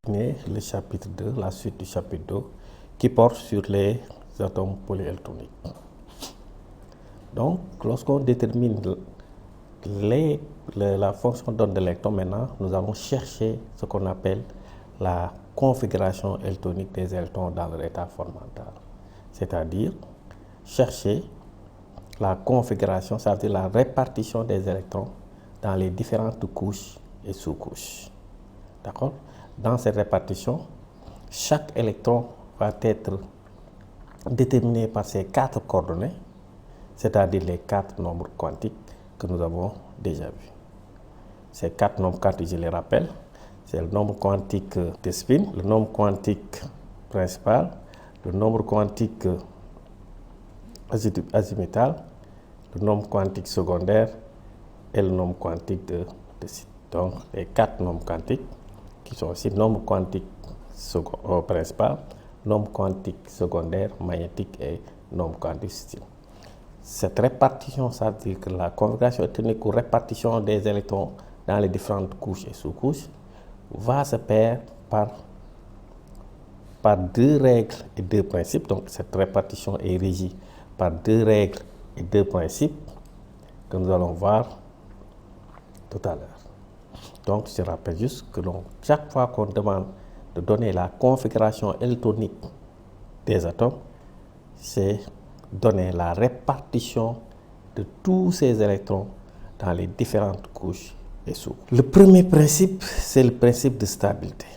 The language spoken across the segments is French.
terminer le chapitre 2, la suite du chapitre 2, qui porte sur les atomes polyélectroniques. Donc, lorsqu'on détermine la fonction d'onde de l'électron, maintenant, nous allons chercher ce qu'on appelle la configuration électronique des électrons dans leur état fondamental. C'est-à-dire, chercher la configuration, c'est-à-dire la répartition des électrons dans les différentes couches et sous-couches. D'accord? Dans cette répartition, chaque électron va être déterminé par ces 4 coordonnées, c'est-à-dire les 4 nombres quantiques que nous avons déjà vus. Ces 4 nombres quantiques, je les rappelle, c'est le nombre quantique de spin, le nombre quantique principal, le nombre quantique azimutal, le nombre quantique secondaire et le nombre quantique de site. Donc, les 4 nombres quantiques qui sont aussi nombre quantique principal, nombre quantique secondaire, magnétique et nombre quantique style. Cette répartition, ça veut dire que la configuration électronique ou répartition des électrons dans les différentes couches et sous-couches va se faire par 2 règles et 2 principes. Donc, cette répartition est régie par 2 règles et 2 principes que nous allons voir tout à l'heure. Donc, je rappelle juste que chaque fois qu'on demande de donner la configuration électronique des atomes, c'est donner la répartition de tous ces électrons dans les différentes couches et sous-couches. Le premier principe, c'est le principe de stabilité.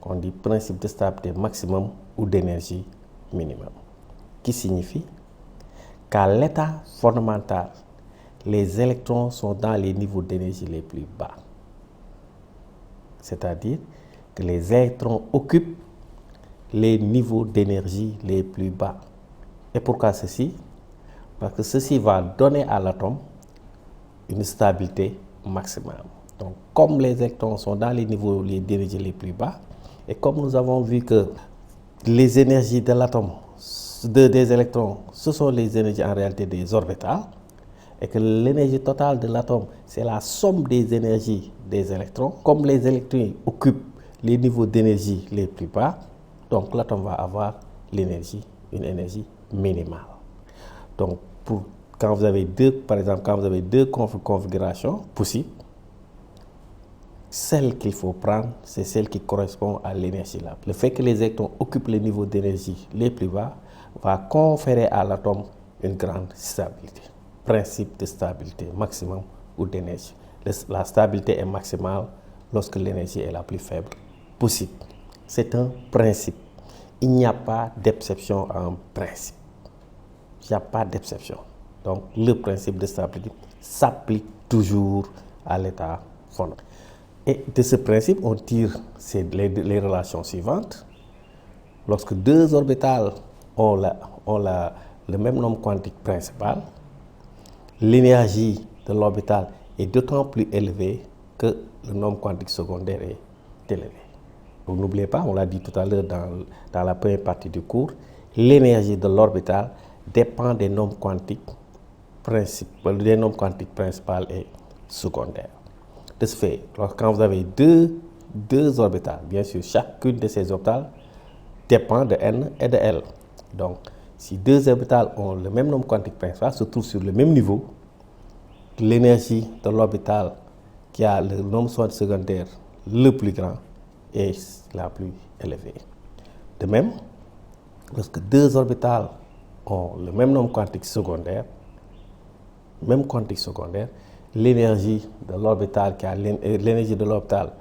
On dit principe de stabilité maximum ou d'énergie minimum, qui signifie qu'à l'état fondamental, les électrons sont dans les niveaux d'énergie les plus bas. C'est-à-dire que les électrons occupent les niveaux d'énergie les plus bas. Et pourquoi ceci? Parce que ceci va donner à l'atome une stabilité maximale. Donc, comme les électrons sont dans les niveaux d'énergie les plus bas, et comme nous avons vu que les énergies de l'atome, des électrons, ce sont les énergies en réalité des orbitales, et que l'énergie totale de l'atome, c'est la somme des énergies des électrons. Comme les électrons occupent les niveaux d'énergie les plus bas, donc l'atome va avoir une énergie minimale. Donc, quand vous avez par exemple, quand vous avez deux configurations possibles, celle qu'il faut prendre, c'est celle qui correspond à l'énergie là. Le fait que les électrons occupent les niveaux d'énergie les plus bas va conférer à l'atome une grande stabilité. Principe de stabilité maximum ou d'énergie. La stabilité est maximale lorsque l'énergie est la plus faible possible. C'est un principe. Il n'y a pas d'exception à un principe. Il n'y a pas d'exception. Donc, le principe de stabilité s'applique toujours à l'état fondamental. Et de ce principe, on tire les relations suivantes. Lorsque 2 orbitales ont le même nombre quantique principal, l'énergie de l'orbital est d'autant plus élevée que le nombre quantique secondaire est élevé. Donc, n'oubliez pas, on l'a dit tout à l'heure dans la première partie du cours, l'énergie de l'orbital dépend des nombres quantiques principal et secondaire. De ce fait, quand vous avez deux orbitales, bien sûr, chacune de ces orbitales dépend de n et de l. Donc, si 2 orbitales ont le même nombre quantique principal, se trouvent sur le même niveau, l'énergie de l'orbital qui a le nombre secondaire le plus grand est la plus élevée. De même, lorsque 2 orbitales ont le même nombre quantique secondaire, l'énergie de l'orbital qui a l'énergie de l'orbital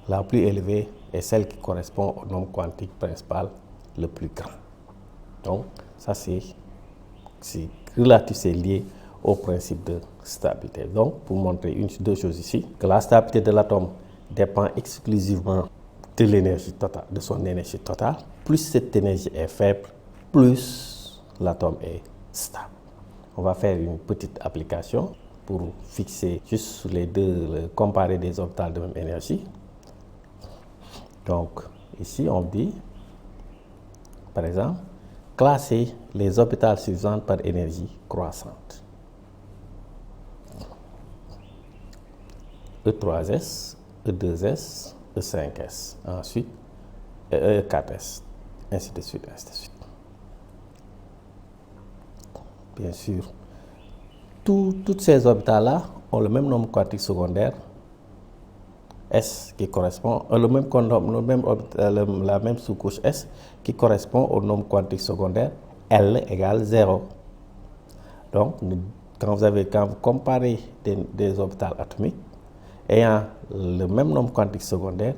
la plus élevée est celle qui correspond au nombre quantique principal le plus grand. Donc, ça c'est relatif, c'est lié au principe de stabilité. Donc, pour montrer 2 choses ici, que la stabilité de l'atome dépend exclusivement de l'énergie totale, de son énergie totale. Plus cette énergie est faible, plus l'atome est stable. On va faire une petite application pour fixer juste sur les deux, comparer des orbitales de même énergie. Donc, ici, on dit, par exemple, classer les orbitales suivantes par énergie croissante. E3s, E2s, E5S, ensuite E4S, ainsi de suite, ainsi de suite. Bien sûr, toutes ces orbitales-là ont le même nombre quantique secondaire, S, qui correspond la même sous-couche S, qui correspond au nombre quantique secondaire L égale 0. Donc, quand vous comparez des orbitales atomiques ayant le même nombre quantique secondaire,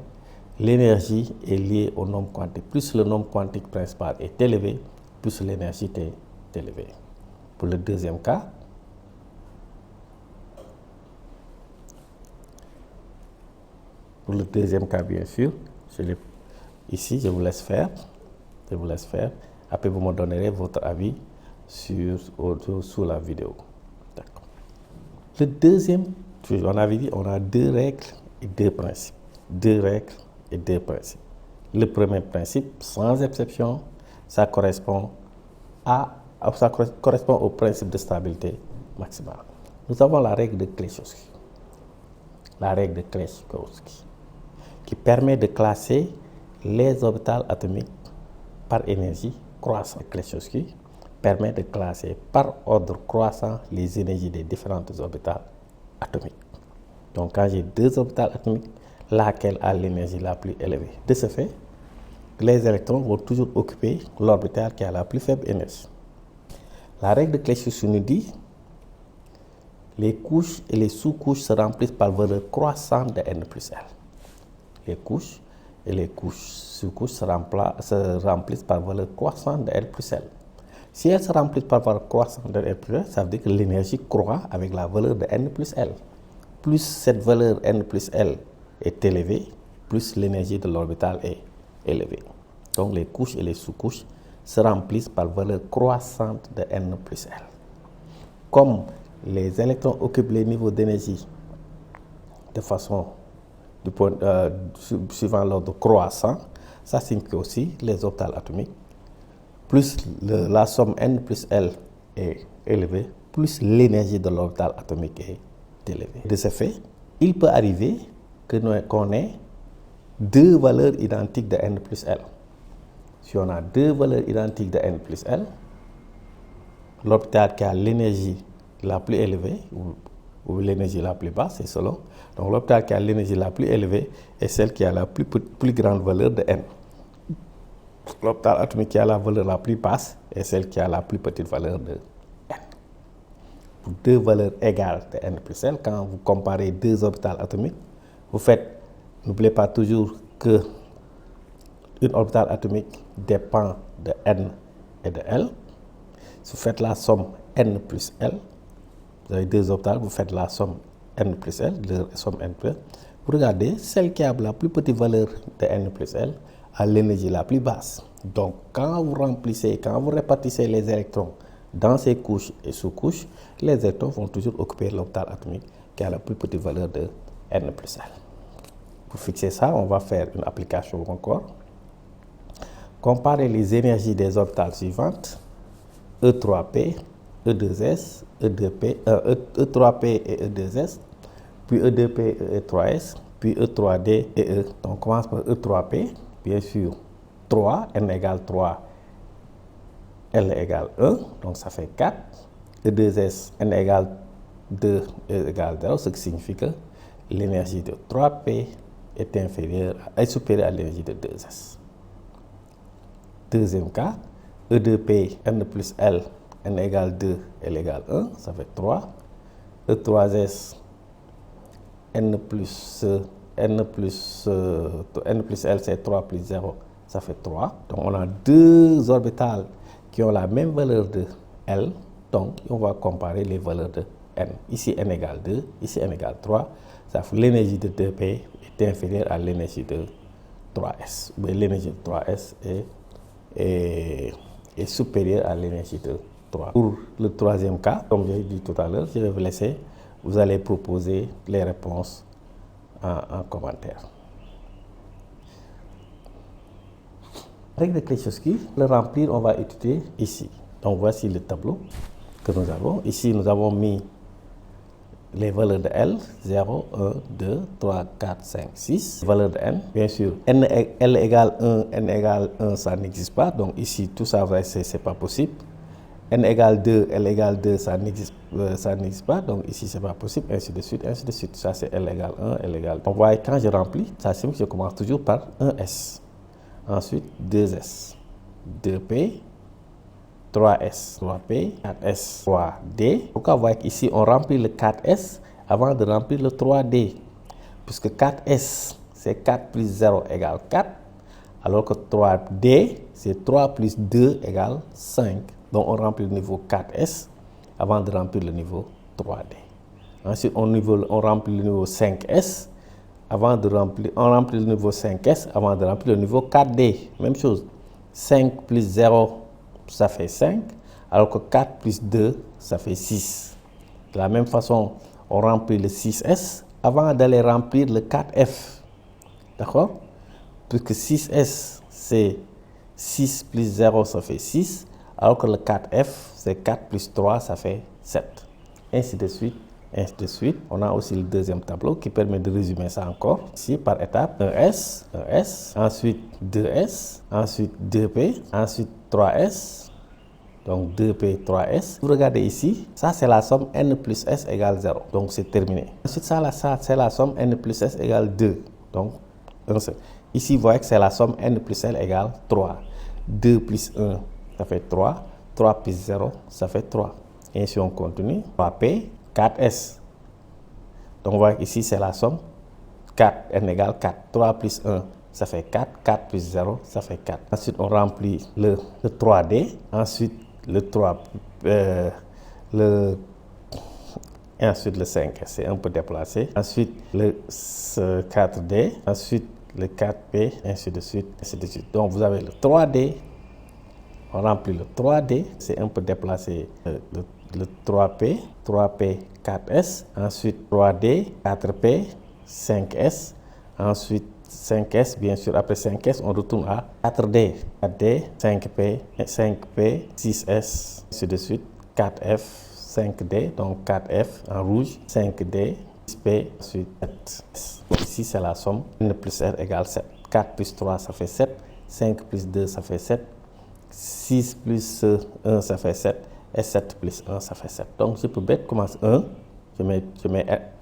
l'énergie est liée au nombre quantique. Plus le nombre quantique principal est élevé, plus l'énergie est élevée. Pour le deuxième cas, bien sûr, ici, je vous laisse faire. Après, vous me donnerez votre avis sous la vidéo. D'accord. Le deuxième, on avait dit, on a 2 règles et 2 principes. 2 règles et 2 principes. Le premier principe, sans exception, ça correspond au principe de stabilité maximale. Nous avons la règle de Kleshowski. La règle de Kleshowski, qui permet de classer les orbitales atomiques par énergie croissante. Kleshowski permet de classer par ordre croissant les énergies des différentes orbitales atomiques. Donc, quand j'ai 2 orbitales atomiques, laquelle a l'énergie la plus élevée? De ce fait, les électrons vont toujours occuper l'orbital qui a la plus faible énergie. La règle de Kleshowski nous dit les couches et les sous-couches se remplissent par valeur croissante de n plus L. Les couches et les sous-couches se remplissent par valeur croissante de L plus L. Si elles se remplissent par valeur croissante de L plus L, ça veut dire que l'énergie croît avec la valeur de n plus L. Plus cette valeur n plus L est élevée, plus l'énergie de l'orbital est élevée. Donc les couches et les sous-couches se remplissent par valeur croissante de n plus L. Comme les électrons occupent les niveaux d'énergie de façon suivant l'ordre croissant, ça signifie aussi les orbitales atomiques. Plus la somme n plus L est élevée, plus l'énergie de l'orbital atomique est élevée. De ce fait, il peut arriver qu'on ait 2 valeurs identiques de n plus L. Si on a 2 valeurs identiques de n plus L, l'orbital qui a l'énergie la plus élevée ou l'énergie la plus basse, c'est selon. Donc l'orbital qui a l'énergie la plus élevée est celle qui a la plus grande valeur de n. L'orbital atomique qui a la valeur la plus basse est celle qui a la plus petite valeur de n. Pour 2 valeurs égales de n plus L, quand vous comparez 2 orbitales atomiques, n'oubliez pas toujours que une orbitale atomique dépend de n et de L. Si vous faites la somme n plus L, vous avez 2 orbitales, vous faites la somme n plus L, la somme n plus L. Vous regardez, celle qui a la plus petite valeur de n plus L a l'énergie la plus basse. Donc, quand vous répartissez les électrons dans ces couches et sous-couches, les électrons vont toujours occuper l'orbital atomique qui a la plus petite valeur de n plus L. Pour fixer ça, on va faire une application encore. Comparer les énergies des orbitales suivantes, E3P, E2S, E2P, E3P et E2S, puis E2P et E3S, puis E3D et E. Donc on commence par E3P, bien sûr, 3, n égale 3, L égale 1, donc ça fait 4. E2S, n égale 2, E égale 0, ce qui signifie que l'énergie de 3P est supérieure à l'énergie de 2S. Deuxième cas, E2P, n plus L, n égale 2, L égale 1, ça fait 3. E3S, n plus L, c'est 3 plus 0, ça fait 3. Donc on a 2 orbitales qui ont la même valeur de L, donc on va comparer les valeurs de n. Ici n égale 2, ici n égale 3, ça fait l'énergie de 2P est inférieure à l'énergie de 3S. L'énergie de 3S est supérieure à l'énergie de 3. Pour le troisième cas, comme j'ai dit tout à l'heure, je vais vous laisser, vous allez proposer les réponses en commentaire. Règle de Kleshowski, le remplir, on va étudier ici. Donc voici le tableau que nous avons. Ici, nous avons mis les valeurs de L, 0, 1, 2, 3, 4, 5, 6. Valeur de N, bien sûr, L égale 1, N égale 1, ça n'existe pas. Donc ici, tout ça, c'est pas possible. N égale 2, L égale 2, ça n'existe pas. Donc ici, c'est pas possible, ainsi de suite, ainsi de suite. Ça, c'est L égale 1, L égale 2. On voit quand je remplis, ça signifie que je commence toujours par 1S. Ensuite, 2S, 2P, 3S, 3P, 4S, 3D. Pourquoi vous voyez qu'ici, on remplit le 4S avant de remplir le 3D. Puisque 4S, c'est 4 plus 0 égale 4. Alors que 3D, c'est 3 plus 2 égale 5. Donc, on remplit le niveau 4S avant de remplir le niveau 3D. Ensuite, on remplit le niveau 5S avant de remplir, on remplit le niveau 5S avant de remplir le niveau 4D. Même chose. 5 plus 0, ça fait 5. Alors que 4 plus 2, ça fait 6. De la même façon, on remplit le 6S avant d'aller remplir le 4F. D'accord? Puisque 6S, c'est 6 plus 0, ça fait 6. Alors que le 4F, c'est 4 plus 3, ça fait 7. Ainsi de suite, ainsi de suite. On a aussi le deuxième tableau qui permet de résumer ça encore. Ici, par étape, 1S, ensuite 2S, ensuite 2P, ensuite 3S. Donc 2P, 3S. Vous regardez ici, ça c'est la somme N plus S égale 0. Donc c'est terminé. Ensuite, ça c'est la somme N plus S égale 2. Donc, ici, vous voyez que c'est la somme N plus L égale 3. 2 plus 1, ça fait 3. 3 plus 0, ça fait 3. Et si on continue, 3P, 4S. Donc, on voit ici, c'est la somme 4, N égale 4. 3 plus 1, ça fait 4. 4 plus 0, ça fait 4. Ensuite, on remplit le 3D. Ensuite, le 3, et ensuite le 5, c'est un peu déplacé. Ensuite, le 4D. Ensuite, le 4P, ainsi de suite, ainsi de suite. Donc, vous avez le 3D. On remplit le 3D. C'est un peu déplacé. Le 3P, 3P, 4S. Ensuite, 3D, 4P, 5S. Ensuite, 5S, bien sûr. Après 5S, on retourne à 4D. 4D, 5P, 5P, 6S, ainsi de suite. 4F, 5D, donc 4F en rouge. 5D, 6P, ensuite 7S. Ici, c'est la somme. N plus R égale 7. 4 plus 3, ça fait 7. 5 plus 2, ça fait 7. 6 plus 1, ça fait 7. Et 7 plus 1, ça fait 7. Donc, je peux bête commence 1. Je mets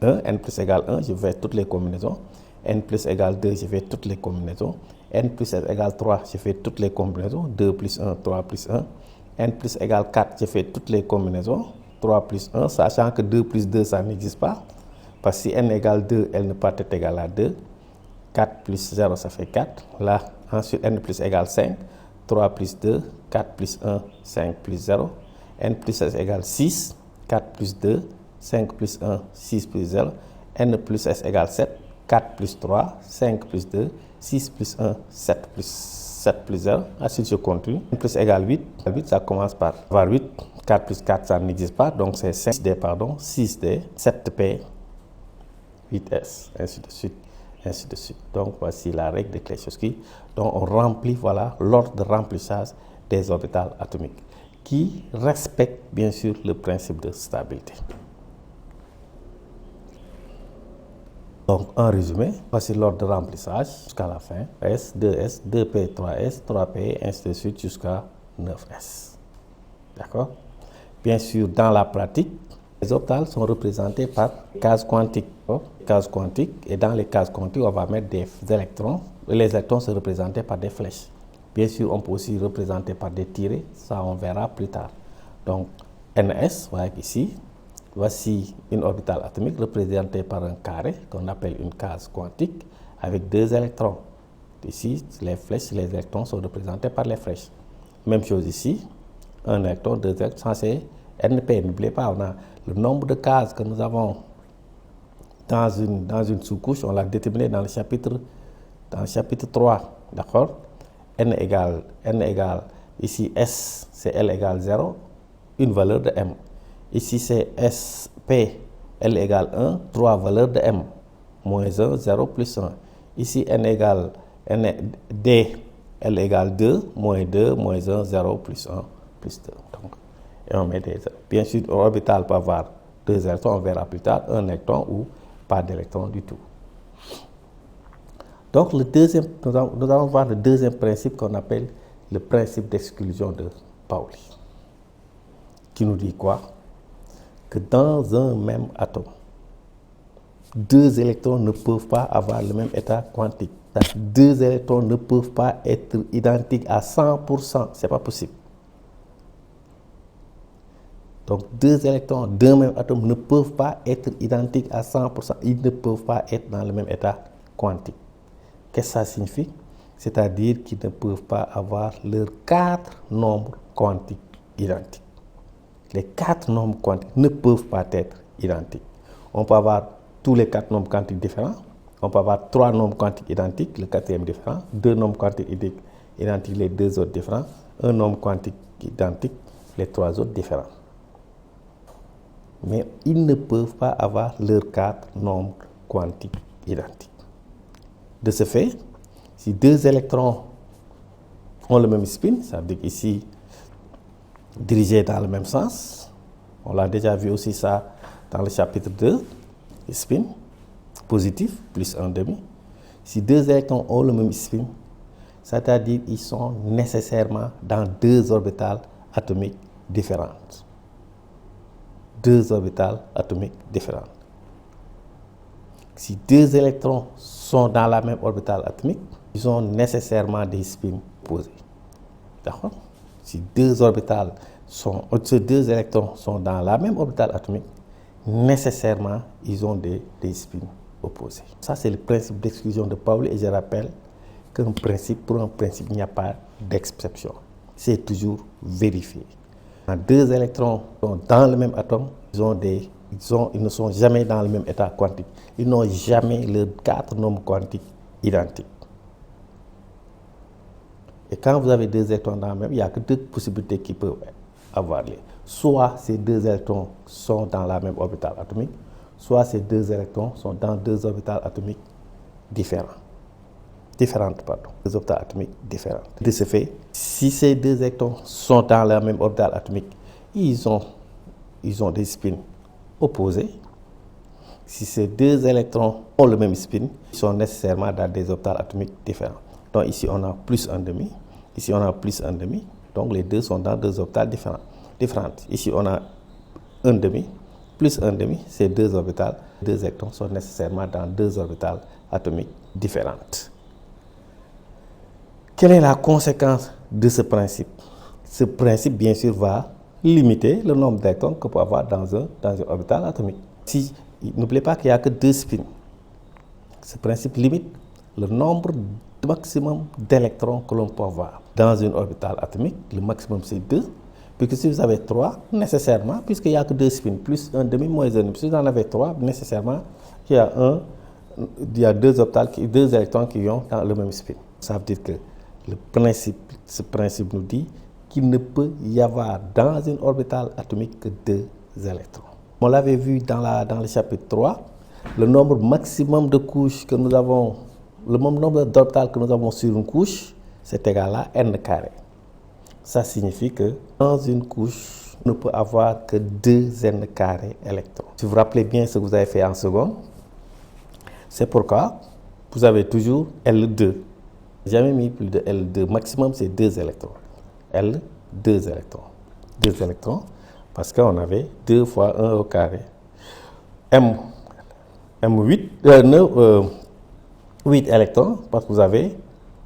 1. N plus égale 1. Je fais toutes les combinaisons. N plus égale 2, je fais toutes les combinaisons. N plus S égale 3, je fais toutes les combinaisons. 2 plus 1, 3 plus 1. N plus égale 4, je fais toutes les combinaisons. 3 plus 1, sachant que 2 plus 2, ça n'existe pas. Parce que si N égale 2, L ne peut pas être égale à 2. 4 plus 0, ça fait 4. Là, ensuite, N plus égale 5. 3 plus 2, 4 plus 1, 5 plus 0. N plus S égale 6. 4 plus 2, 5 plus 1, 6 plus 0. N plus S égale 7. 4 plus 3, 5 plus 2, 6 plus 1, 7 plus 0. Ensuite, je continue. N plus égale 8. 8, ça commence par avoir 8. 4 plus 4, ça n'existe pas. Donc, c'est 6D, 6D, 7P, 8S, ainsi de suite, ainsi de suite. Donc, voici la règle de Kleshowski. Donc, on remplit, voilà, l'ordre de remplissage des orbitales atomiques qui respectent, bien sûr, le principe de stabilité. Donc, en résumé, voici l'ordre de remplissage jusqu'à la fin. S, 2S, 2P, 3S, 3P, ainsi de suite jusqu'à 9S. D'accord? Bien sûr, dans la pratique, les orbitales sont représentées par cases quantiques. Cases quantiques. Et dans les cases quantiques, on va mettre des électrons. Et les électrons sont représentés par des flèches. Bien sûr, on peut aussi représenter par des tirets. Ça, on verra plus tard. Donc, NS, vous voyez ici. Voici une orbitale atomique représentée par un carré qu'on appelle une case quantique avec 2 électrons. Ici, les flèches, les électrons sont représentés par les flèches. Même chose ici, un électron, 2 électrons, c'est NP. N'oubliez pas, on a le nombre de cases que nous avons dans une sous-couche, on l'a déterminé dans le chapitre 3. D'accord? N égale, ici S, c'est L égale 0, une valeur de M. Ici, c'est SP, L égale 1, 3 valeurs de M, moins 1, 0, plus 1. Ici, D, L égale 2, moins 1, 0, plus 1, plus 2. Donc, et on met des... Bien sûr, l'orbital peut avoir 2 électrons, on verra plus tard, un électron ou pas d'électron du tout. Donc le deuxième, nous allons voir le deuxième principe qu'on appelle le principe d'exclusion de Pauli, qui nous dit quoi? Que dans un même atome, 2 électrons ne peuvent pas avoir le même état quantique. 2 électrons ne peuvent pas être identiques à 100%, c'est pas possible. Donc 2 électrons d'un même atome ne peuvent pas être identiques à 100%, ils ne peuvent pas être dans le même état quantique. Qu'est-ce que ça signifie? C'est-à-dire qu'ils ne peuvent pas avoir leurs 4 nombres quantiques identiques. Les 4 nombres quantiques ne peuvent pas être identiques. On peut avoir tous les 4 nombres quantiques différents. On peut avoir 3 nombres quantiques identiques, le 4e différent, 2 nombres quantiques identiques, les 2 autres différents, un nombre quantique identique, les 3 autres différents. Mais ils ne peuvent pas avoir leurs 4 nombres quantiques identiques. De ce fait, si 2 électrons ont le même spin, ça veut dire qu'ici, dirigés dans le même sens, on l'a déjà vu aussi ça dans le chapitre 2, spin positif plus 1,5. Si 2 électrons ont le même spin, c'est-à-dire qu'ils sont nécessairement dans 2 orbitales atomiques différentes. 2 orbitales atomiques différentes. Si 2 électrons sont dans la même orbitale atomique, ils ont nécessairement des spins opposés. D'accord? Si 2 électrons sont dans la même orbitale atomique, nécessairement, ils ont des spins opposés. Ça, c'est le principe d'exclusion de Pauli, et je rappelle qu'un principe, pour un principe, il n'y a pas d'exception. C'est toujours vérifié. Quand 2 électrons sont dans le même atome, ils ne sont jamais dans le même état quantique. Ils n'ont jamais leurs 4 nombres quantiques identiques. Et quand vous avez 2 électrons dans le même, il n'y a que 2 possibilités qui peuvent avoir lieu. Soit ces 2 électrons sont dans la même orbitale atomique, soit ces 2 électrons sont dans 2 orbitales atomiques différentes. 2 orbitales atomiques différentes. De ce fait, si ces 2 électrons sont dans la même orbitale atomique, ils ont des spins opposés. Si ces 2 électrons ont le même spin, ils sont nécessairement dans des orbitales atomiques différentes. Donc ici on a plus 1,5, ici on a plus 1,5, donc les deux sont dans 2 orbitales différentes. Ici on a 1,5, plus 1,5, ces 2 orbitales, 2 électrons sont nécessairement dans 2 orbitales atomiques différentes. Quelle est la conséquence de ce principe? Ce principe, bien sûr, va limiter le nombre d'électrons qu'on peut avoir dans une orbitale atomique. N'oubliez pas qu'il n'y a que 2 spins. Ce principe limite le nombre maximum d'électrons que l'on peut avoir. Dans une orbitale atomique, le maximum c'est 2. Puisque si vous avez 3, nécessairement, puisqu'il n'y a que 2 spins, plus 1,5, moins 1,5, si vous en avez 3, nécessairement, il y a 2 électrons qui ont dans le même spin. Ça veut dire que ce principe nous dit qu'il ne peut y avoir dans une orbitale atomique que 2 électrons. On l'avait vu dans le chapitre 3, le nombre maximum de couches que nous avons, le nombre d'orbitales que nous avons sur une couche, c'est égal à n carré. Ça signifie que dans une couche, on ne peut avoir que 2 n carré électrons. Si vous vous rappelez bien ce que vous avez fait en seconde, c'est pourquoi vous avez toujours L2. Jamais mis plus de L2. Maximum, c'est 2 électrons. L, 2 électrons. 2 électrons, parce qu'on avait 2 fois 1 au carré. M 8 électrons, parce que vous avez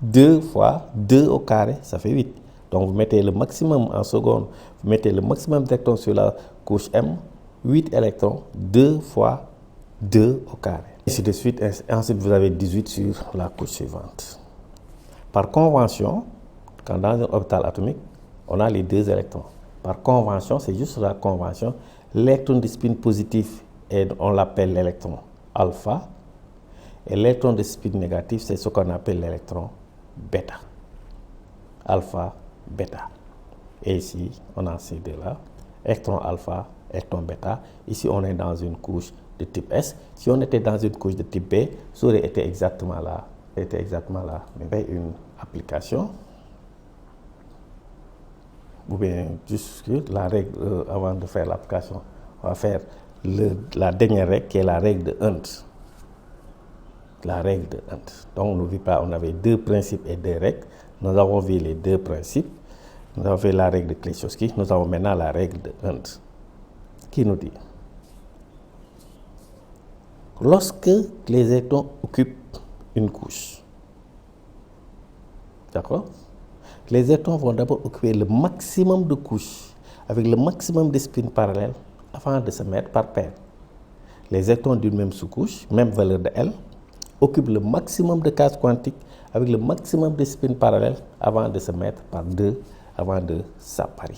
2 fois 2 au carré, ça fait 8. Donc vous mettez le maximum en seconde, vous mettez le maximum d'électrons sur la couche M, 8 électrons, 2 fois 2 au carré. Ainsi de suite, ensuite vous avez 18 sur la couche suivante. Par convention, quand dans une orbitale atomique, on a les 2 électrons. Par convention, c'est juste la convention, l'électron de spin positif, on l'appelle l'électron alpha, et l'électron de spin négatif, c'est ce qu'on appelle l'électron bêta. Alpha, bêta. Et ici, on a ces deux-là, électron alpha, électron bêta. Ici, on est dans une couche de type S. Si on était dans une couche de type B, ça aurait été exactement là. Mais une application, ou bien juste la règle, avant de faire l'application, on va faire la dernière règle qui est la règle de Hunt. La règle de Hunt. Donc, n'oublie pas, on avait 2 principes et 2 règles. Nous avons vu les 2 principes. Nous avons fait la règle de Kleczowski. Nous avons maintenant la règle de Hunt. Qui nous dit, lorsque les électrons occupent une couche, d'accord, les électrons vont d'abord occuper le maximum de couches avec le maximum de spins parallèles avant de se mettre par paire. Les électrons d'une même sous-couche, même valeur de L, occupent le maximum de cases quantiques avec le maximum de spins parallèles avant de se mettre par 2, avant de s'apparier.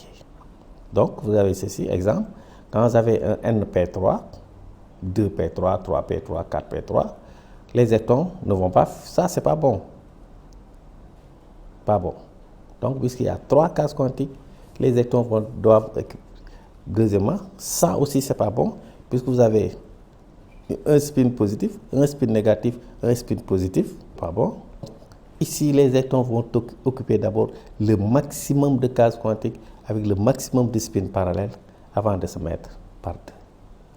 Donc, vous avez ceci, exemple, quand vous avez un NP3, 2P3, 3P3, 4P3, les électrons ne vont pas, ça c'est pas bon. Pas bon. Donc, puisqu'il y a 3 cases quantiques, les électrons doivent. Deuxièmement, ça aussi c'est pas bon, puisque vous avez un spin positif, un spin négatif, un spin positif, pas bon. Ici, les électrons vont occuper d'abord le maximum de cases quantiques avec le maximum de spins parallèles avant de se mettre par 2.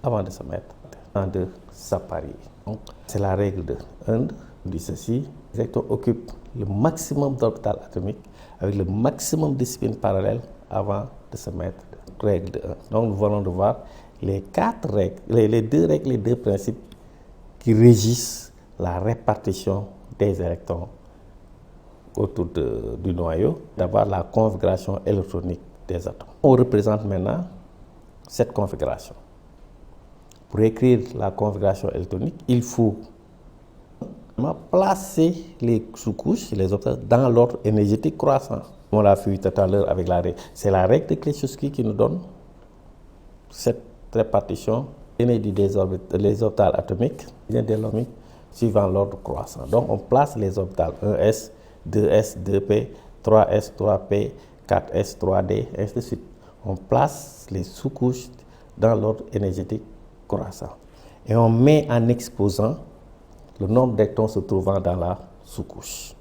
Avant de se mettre, avant de s'apparier. Donc, c'est la règle de Hunt. On dit ceci, les électrons occupent le maximum d'orbitales atomiques avec le maximum de spins parallèles avant de se mettre. Règle de 1. Donc, nous venons de voir les 4 règles, les 2 règles, les 2 principes qui régissent la répartition des électrons autour du noyau, d'avoir la configuration électronique des atomes. On représente maintenant cette configuration. Pour écrire la configuration électronique, il faut placer les sous-couches, les orbitales, dans l'ordre énergétique croissant. On l'a vu tout à l'heure avec la règle. C'est la règle de Kleczowski qui nous donne cette répartition inédite des orbitales atomiques, suivant l'ordre croissant. Donc, on place les orbitales 1s, 2s, 2p, 3s, 3p, 4s, 3d, et ainsi de suite. On place les sous-couches dans l'ordre énergétique croissant. Et on met en exposant le nombre d'électrons se trouvant dans la sous-couche.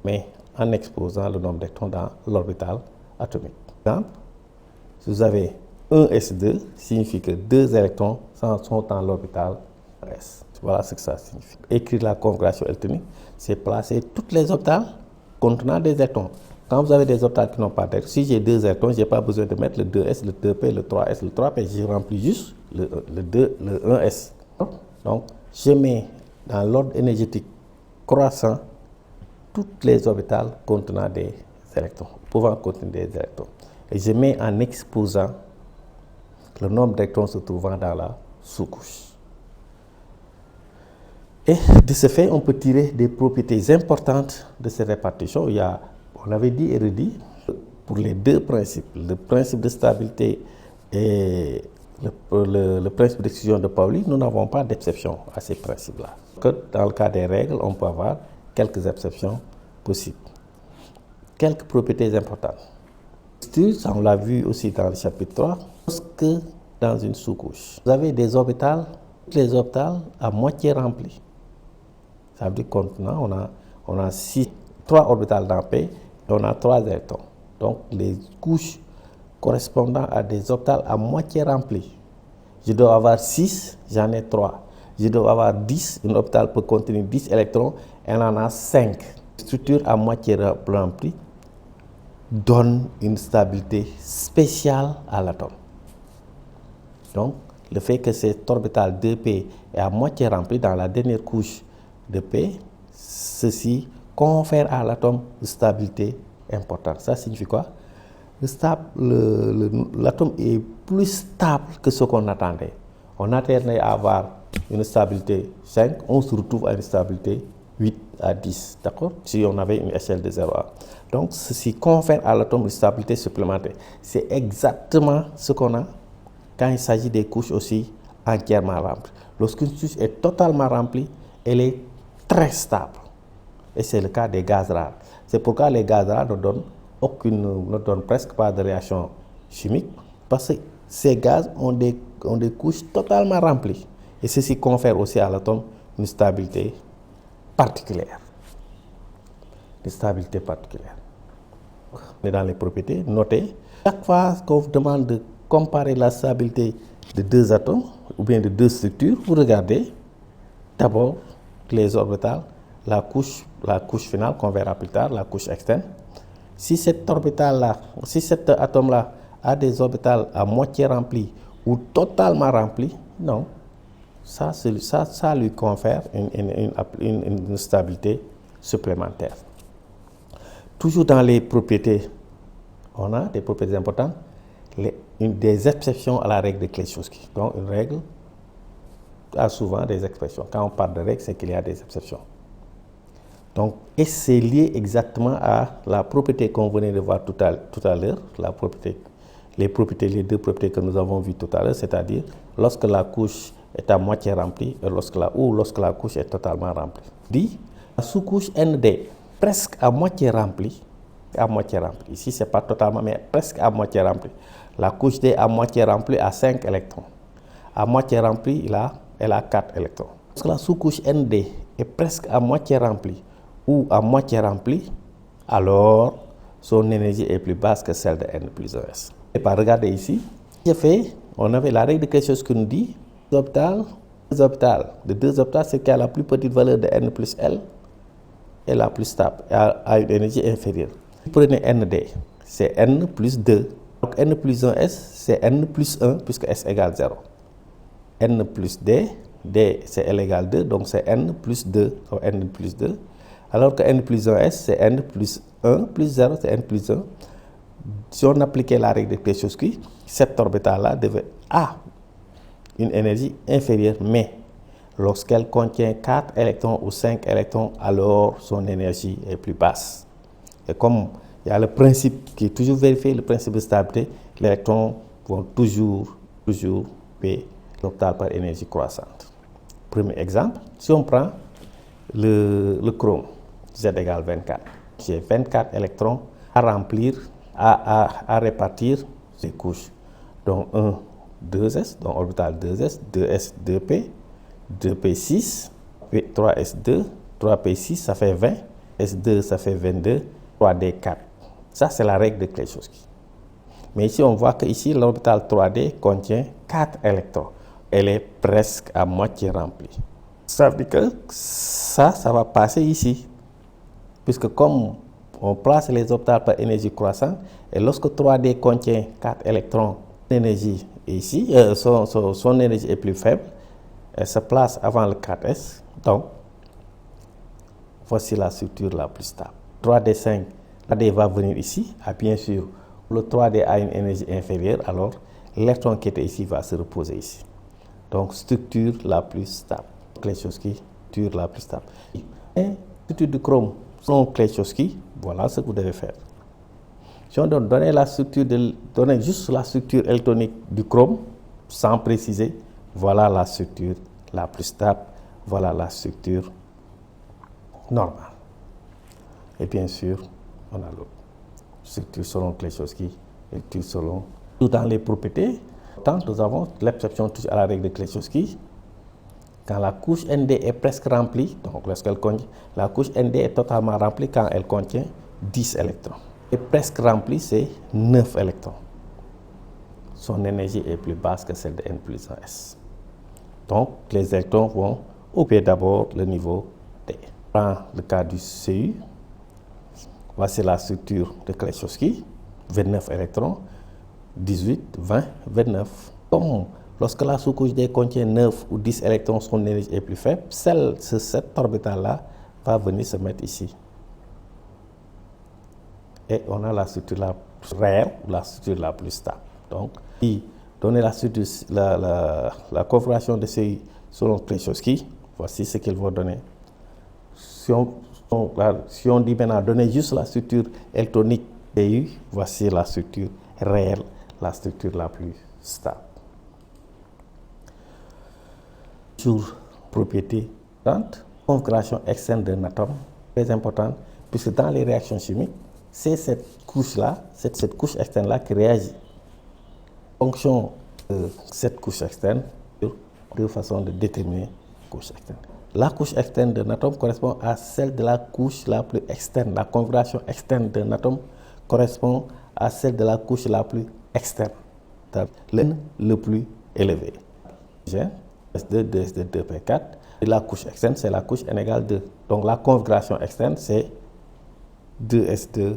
Mais en exposant le nombre d'électrons dans l'orbital atomique. Par exemple, si vous avez 1s2, signifie que 2 électrons sont dans l'orbital s. Voilà ce que ça signifie. Écrire la configuration électronique, c'est placer toutes les orbitales contenant des électrons. Quand vous avez des orbitales qui n'ont pas d'électrons, si j'ai 2 électrons, je n'ai pas besoin de mettre le 2s, le 2p, le 3s, le 3p. Je remplis juste le 1s. Donc, je mets dans l'ordre énergétique croissant toutes les orbitales contenant des électrons, pouvant contenir des électrons. Et je mets en exposant le nombre d'électrons se trouvant dans la sous-couche. Et de ce fait, on peut tirer des propriétés importantes de ces répartitions. On avait dit et redit, pour les 2 principes, le principe de stabilité et le principe d'exclusion de Pauli, nous n'avons pas d'exception à ces principes-là. Dans le cas des règles, on peut avoir quelques exceptions possibles. Quelques propriétés importantes. Ça, on l'a vu aussi dans le chapitre 3, lorsque dans une sous-couche, vous avez des orbitales, toutes les orbitales à moitié remplies. Ça veut dire qu'on a 3 orbitales dans P et on a 3 électrons. Donc, les couches correspondant à des orbitales à moitié remplies. Je dois avoir 6, j'en ai 3. Je dois avoir 10, une orbitale peut contenir 10 électrons, elle en a 5. Structure à moitié remplie donne une stabilité spéciale à l'atome. Donc, le fait que cette orbitale 2p est à moitié remplie dans la dernière couche de P, ceci confère à l'atome une stabilité importante. Ça signifie quoi? L'atome est plus stable que ce qu'on attendait. On attendait à avoir une stabilité 5, on se retrouve à une stabilité 8 à 10, d'accord? Si on avait une échelle de 0 à 1. Donc, ceci confère à l'atome une stabilité supplémentaire. C'est exactement ce qu'on a quand il s'agit des couches aussi entièrement remplies. Lorsqu'une couche est totalement remplie, elle est très stable. Et c'est le cas des gaz rares. C'est pourquoi les gaz rares ne donnent presque pas de réaction chimique, parce que ces gaz ont des couches totalement remplies. Et ceci confère aussi à l'atome une stabilité particulière. Une stabilité particulière. On est dans les propriétés, notez. Chaque fois qu'on vous demande de comparer la stabilité de deux atomes ou bien de deux structures, vous regardez d'abord les orbitales, la couche finale qu'on verra plus tard, la couche externe. Si cet orbital-là, si cet atome-là a des orbitales à moitié remplies ou totalement remplies, non, ça lui confère une stabilité supplémentaire. Toujours dans les propriétés, on a des propriétés importantes, des exceptions à la règle de Kleschowski. Donc une règle a souvent des expressions. Quand on parle de règle, c'est qu'il y a des exceptions. Donc, et c'est lié exactement à la propriété qu'on venait de voir tout à l'heure, les deux propriétés que nous avons vues tout à l'heure, c'est-à-dire lorsque la couche est à moitié remplie et lorsque la couche est totalement remplie. Dit, la sous-couche ND presque à moitié remplie, ici c'est pas totalement, mais presque à moitié remplie. La couche D à moitié remplie a 5 électrons. À moitié remplie, elle a 4 électrons. Lorsque la sous-couche ND est presque à moitié remplie ou à moitié remplie, alors son énergie est plus basse que celle de N plus 1S. Et par regardez ici, on avait la règle de quelque chose qui nous dit deux orbitales, c'est qui a la plus petite valeur de N plus L et la plus stable, a une énergie inférieure. Prenez ND, c'est N plus 2. Donc N plus 1S, c'est N plus 1 puisque S égale 0. N plus D, D c'est L égale 2, donc c'est N plus 2, donc N plus 2. Alors que N plus 1S, c'est N plus 1 plus 0, c'est N plus 1. Si on appliquait la règle de Kleschowski, cette orbitale-là a une énergie inférieure, mais lorsqu'elle contient 4 électrons ou 5 électrons, alors son énergie est plus basse. Et comme il y a le principe qui est toujours vérifié, le principe de stabilité, les électrons vont toujours payer l'orbital par énergie croissante. Premier exemple, si on prend le chrome, Z égale 24. J'ai 24 électrons à remplir, à répartir ces couches. Donc 1, 2s, donc orbital 2s, 2s, 2p, 2p6, 3s2, 3p6, ça fait 20, s2, ça fait 22, 3d, 4. Ça, c'est la règle de Kleschowski. Mais ici, on voit que ici, l'orbital 3d contient 4 électrons. Elle est presque à moitié remplie. Ça veut dire que ça va passer ici. Puisque comme on place les orbitales par énergie croissante, et lorsque 3D contient 4 électrons, l'énergie ici, son énergie est plus faible, elle se place avant le 4S, donc voici la structure la plus stable. 3D5, 3D va venir ici, bien sûr, le 3D a une énergie inférieure, alors l'électron qui était ici va se reposer ici. Donc structure la plus stable. Kleschowski, structure la plus stable. Et structure du chrome, selon Kleschowski, voilà ce que vous devez faire. Si on donne juste la structure électronique du chrome, sans préciser, voilà la structure la plus stable, voilà la structure normale. Et bien sûr, on a l'autre. Structure selon Kleschowski, structure selon... Tout dans les propriétés, nous avons l'exception à la règle de Kleschowski. Quand la couche ND est presque remplie, donc la couche ND est totalement remplie quand elle contient 10 électrons. Et presque remplie, c'est 9 électrons. Son énergie est plus basse que celle de N plus 1S. Donc, les électrons vont occuper d'abord le niveau D. Dans le cas du CU, voici la structure de Kleschowski, 29 électrons, 18, 20, 29. Comme lorsque la sous-couche D contient 9 ou 10 électrons, son énergie est plus faible, cette orbitale-là va venir se mettre ici. Et on a la structure la plus réelle, la structure la plus stable. Donc, donner la structure, la configuration de CI selon Kleschowski, voici ce qu'il va donner. Si on dit maintenant donner juste la structure électronique CU, voici la structure réelle, la structure la plus stable. Sur propriété configuration externe d'un atome, très importante, puisque dans les réactions chimiques, c'est cette couche-là, cette couche externe-là qui réagit. Fonction de cette couche externe, deux façons de déterminer la couche externe. La couche externe d'un atome correspond à celle de la couche la plus externe. La configuration externe d'un atome correspond à celle de la couche la plus externe. Le plus élevé. S2, 2S2, 2P4. Et la couche externe, c'est la couche n égale 2. Donc la configuration externe, c'est 2S2,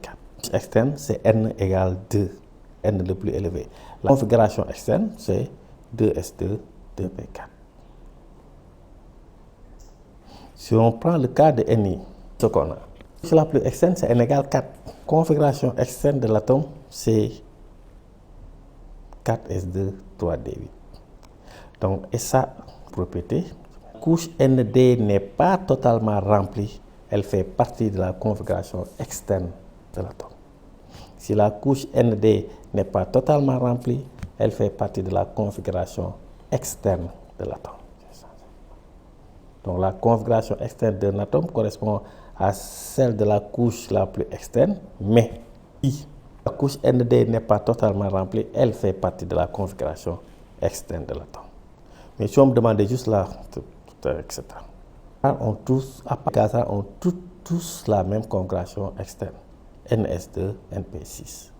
4. La couche externe, c'est n égale 2, n le plus élevé. La configuration externe, c'est 2S2, 2P4. Si on prend le cas de Ni, ce qu'on a. La plus externe, c'est n égale 4. Configuration externe de l'atome, c'est 4S2, 3D8. Donc, et sa propriété, la couche ND n'est pas totalement remplie, elle fait partie de la configuration externe de l'atome. Si la couche ND n'est pas totalement remplie, elle fait partie de la configuration externe de l'atome. Donc la configuration externe d'un atome correspond à celle de la couche la plus externe, mais si la couche ND n'est pas totalement remplie, elle fait partie de la configuration externe de l'atome. Mais si on me demandait juste là, etc. On tous, à part gaz, ont tous la même configuration externe. NS2, NP6.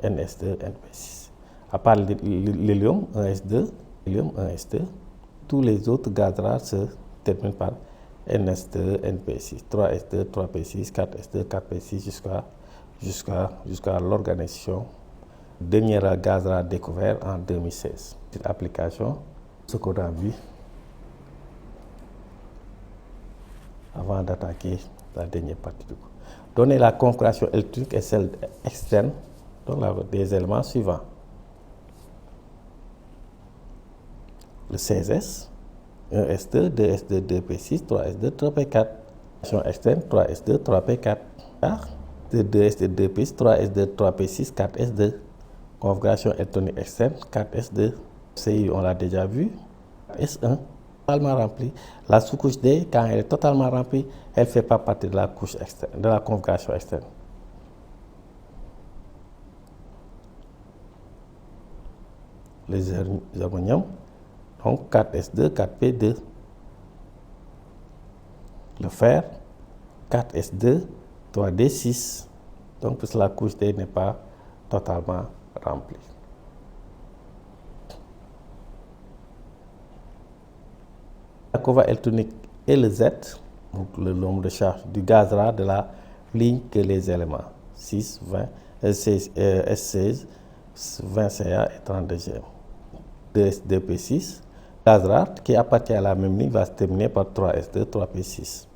NS2, NP6. À part l'hélium, 1S2, l'hélium, 1S2, tous les autres gaz rares se terminent par NS2, NP6, 3S2, 3P6, 4S2, 4P6 jusqu'à l'organisation dernier gaz rare découvert en 2016. Cette application, ce qu'on a vu avant d'attaquer la dernière partie du cours. Donner la configuration électrique et celle externe, donc des éléments suivants. Le 16S, 1S2, 2S2, 2P6, 3S2, 3P4. Configuration externe, 3S2, 3P4. 2S2, 2P6, 3S2, 3P6, 4S2. Configuration électronique externe, 4S2. CI, on l'a déjà vu. S1, totalement rempli. La sous-couche D, quand elle est totalement remplie, elle ne fait pas partie de la couche externe, de la configuration externe. Les zirconium, donc 4S2, 4P2. Le fer, 4S2, 3D6. Donc, puisque la couche D n'est pas totalement remplie. La courbe électronique et le Z, donc le nombre de charges du gaz rare de la ligne que les éléments 6, 20, S16, 20 Ca et 32 Gm. 2S2P6, gaz rare qui appartient à la même ligne va se terminer par 3S2, 3P6.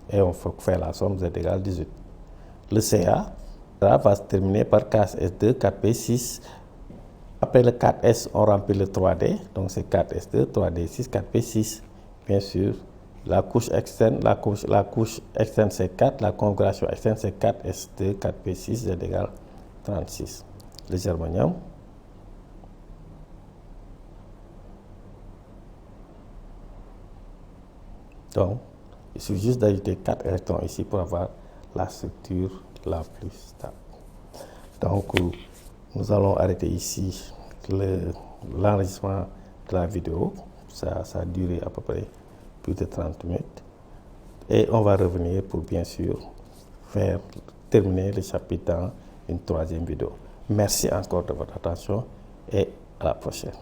Et on faut faire la somme, Z égale 18. Le Ca va se terminer par 4S2, 4P6. Après le 4S, on remplit le 3D, donc c'est 4S2, 3D6, 4P6. Bien sûr, la couche externe, c'est 4, la configuration externe c'est 4S2, 4P6, Z égale 36. Le germanium, donc il suffit juste d'ajouter 4 électrons ici pour avoir la structure la plus stable. Donc nous allons arrêter ici l'enregistrement de la vidéo. Ça a duré à peu près plus de 30 minutes. Et on va revenir pour bien sûr terminer le chapitre dans une troisième vidéo. Merci encore de votre attention et à la prochaine.